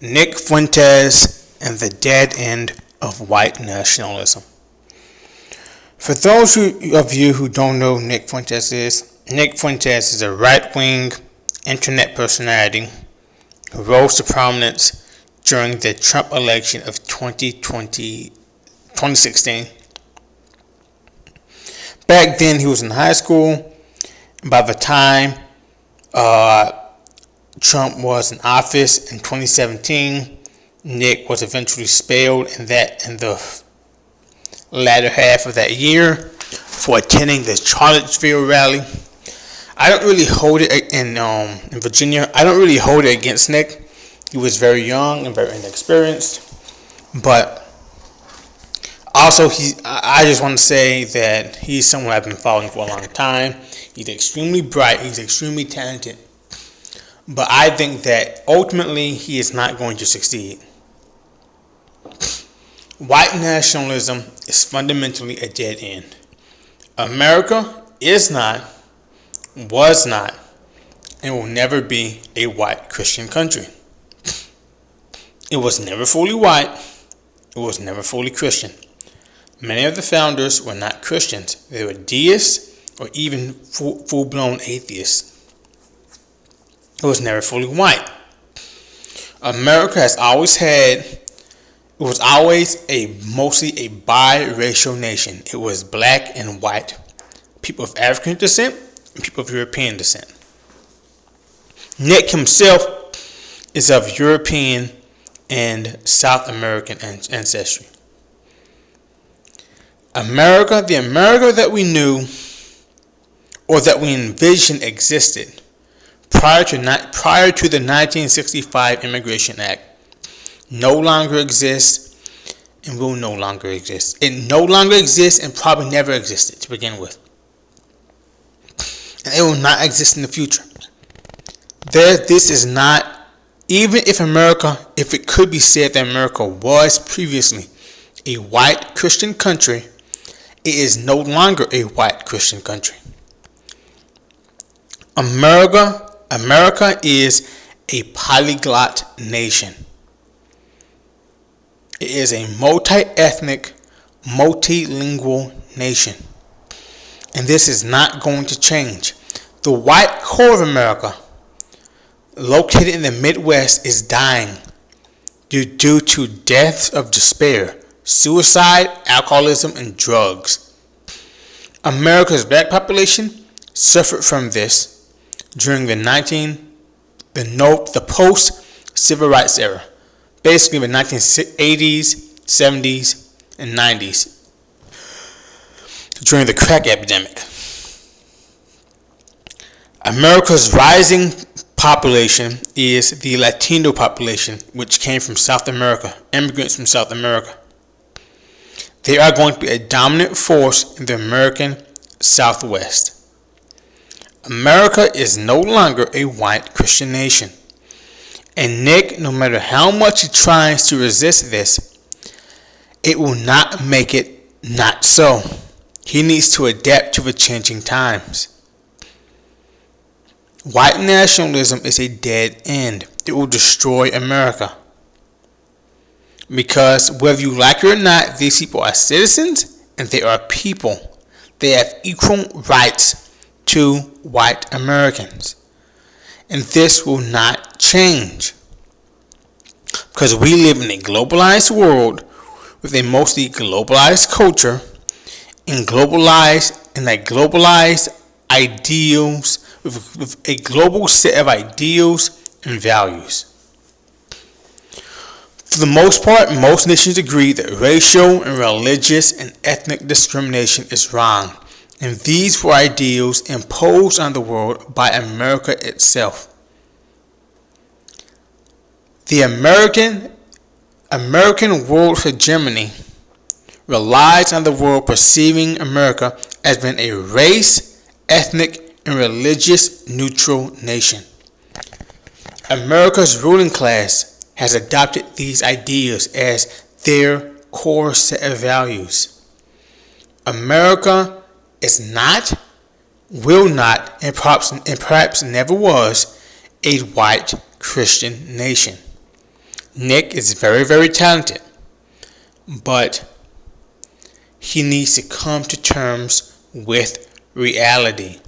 Nick Fuentes and the Dead End of White Nationalism. For those of you who don't know who Nick Fuentes is a right-wing internet personality who rose to prominence during the Trump election of 2016. Back then, he was in high school. By the time Trump was in office in 2017, Nick was eventually expelled in the latter half of that year for attending the Charlottesville rally. I don't really hold it in Virginia. I don't really hold it against Nick. He was very young and very inexperienced, but also I just want to say that he's someone I've been following for a long time. He's extremely bright. He's extremely talented. But I think that ultimately he is not going to succeed. White nationalism is fundamentally a dead end. America is not, was not, and will never be a white Christian country. It was never fully white. It was never fully Christian. Many of the founders were not Christians. They were deists or even full-blown atheists. It was never fully white. America has always mostly a biracial nation. It was black and white, people of African descent and people of European descent. Nick himself is of European and South American ancestry. America, the America that we knew or that we envisioned existed prior to the 1965 Immigration Act, no longer exists and will no longer exist. It no longer exists and probably never existed to begin with. And it will not exist in the future. This is not, even if it could be said that America was previously a white Christian country, it is no longer a white Christian country. America is a polyglot nation. It is a multi-ethnic, multilingual nation. And this is not going to change. The white core of America, located in the Midwest, is dying due to deaths of despair, suicide, alcoholism, and drugs. America's black population suffered from this during the post-civil rights era, basically the 1980s, 70s, and 90s, during the crack epidemic. America's rising population is the Latino population, which came from South America, immigrants from South America. They are going to be a dominant force in the American Southwest. America is no longer a white Christian nation. And Nick, no matter how much he tries to resist this, it will not make it not so. He needs to adapt to the changing times. White nationalism is a dead end. It will destroy America. Because whether you like it or not, these people are citizens and they are people. They have equal rights to white Americans. And this will not change. Because we live in a globalized world with a mostly globalized culture and globalized ideals, with a global set of ideals and values. For the most part, most nations agree that racial and religious and ethnic discrimination is wrong. And these were ideals imposed on the world by America itself. The American world hegemony relies on the world perceiving America as being a race, ethnic, and religious neutral nation. America's ruling class has adopted these ideas as their core set of values. America is not, will not, and perhaps never was a white Christian nation. Nick is very, very talented, but he needs to come to terms with reality.